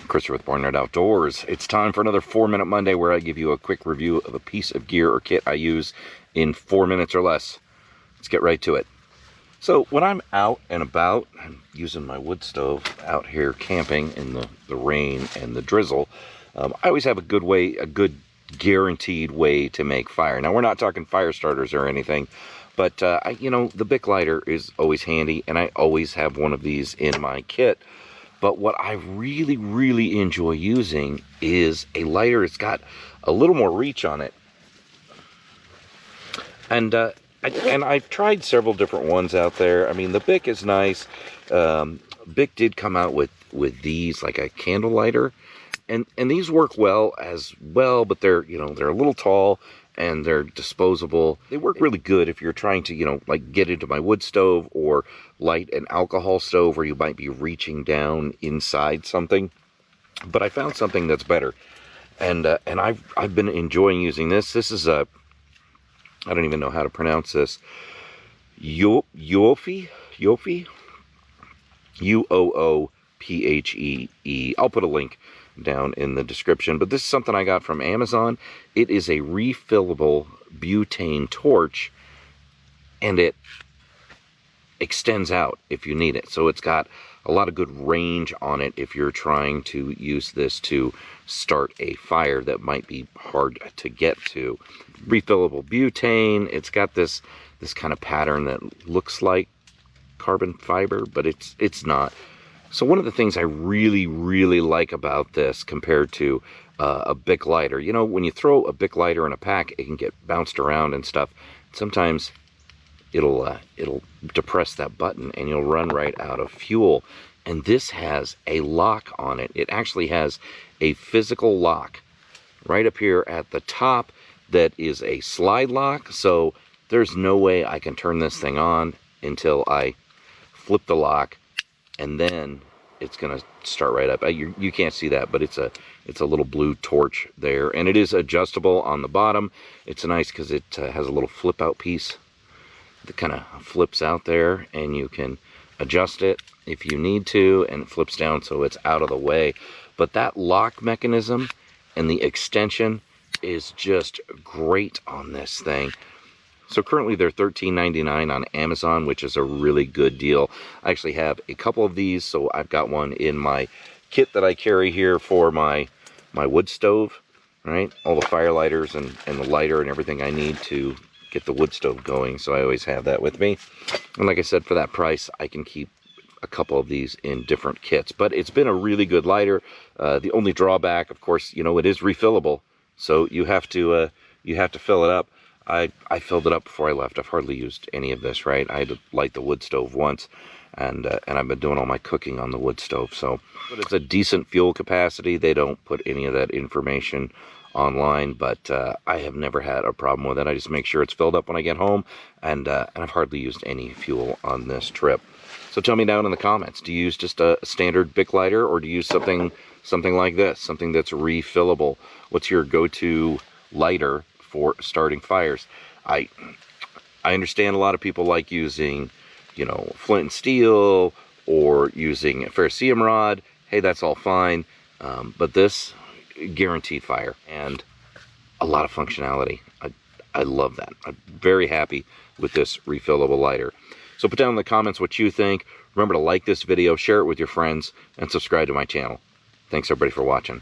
Chris with Barn Nerd Outdoors. It's time for another 4-Minute Monday where I give you a quick review of a piece of gear or kit I use in 4 minutes or less. Let's get right to it. So when I'm out and about, I'm using my wood stove out here camping in the rain and the drizzle. I always have a good guaranteed way to make fire. Now we're not talking fire starters or anything, but the BIC lighter is always handy, and I always have one of these in my kit. But what I really enjoy using is a lighter that's got a little more reach on it. And I've tried several different ones out there. I mean, the BIC is nice. BIC did come out with these, like a candle lighter. And these work well as well, but they're a little tall and they're disposable. They work really good if you're trying to, like get into my wood stove or light an alcohol stove where you might be reaching down inside something. But I found something that's better. And I've been enjoying using this. This is I don't even know how to pronounce this. Uoophee? U-O-O-P-H-E-E. I'll put a link down in the description, but this is something I got from Amazon. It is a refillable butane torch, and it extends out if you need it. So it's got a lot of good range on it if you're trying to use this to start a fire that might be hard to get to. Refillable butane. It's got this kind of pattern that looks like carbon fiber, but it's not. So one of the things I really like about this compared to a BIC lighter, when you throw a BIC lighter in a pack, it can get bounced around and stuff. Sometimes it'll depress that button and you'll run right out of fuel. And this has a lock on it. It actually has a physical lock right up here at the top that is a slide lock. So there's no way I can turn this thing on until I flip the lock, and then it's gonna start right up. You can't see that, but it's a little blue torch there, and it is adjustable on the bottom. It's nice because it has a little flip out piece that kind of flips out there, and you can adjust it if you need to, and it flips down so it's out of the way. But that lock mechanism and the extension is just great on this thing. So currently they're $13.99 on Amazon, which is a really good deal. I actually have a couple of these, so I've got one in my kit that I carry here for my wood stove, right? All the fire lighters and the lighter and everything I need to get the wood stove going, so I always have that with me. And like I said, for that price, I can keep a couple of these in different kits. But it's been a really good lighter. The only drawback, of course, it is refillable, so you have to fill it up. I filled it up before I left. I've hardly used any of this, right? I had to light the wood stove once, and I've been doing all my cooking on the wood stove. So, but it's a decent fuel capacity. They don't put any of that information online, but I have never had a problem with it. I just make sure it's filled up when I get home, and I've hardly used any fuel on this trip. So tell me down in the comments, do you use just a standard BIC lighter, or do you use something like this, something that's refillable? What's your go-to lighter for starting fires? I understand a lot of people like using, flint and steel or using a ferrocerium rod. Hey, that's all fine. But this, guaranteed fire and a lot of functionality. I love that. I'm very happy with this refillable lighter. So put down in the comments what you think. Remember to like this video, share it with your friends, and subscribe to my channel. Thanks everybody for watching.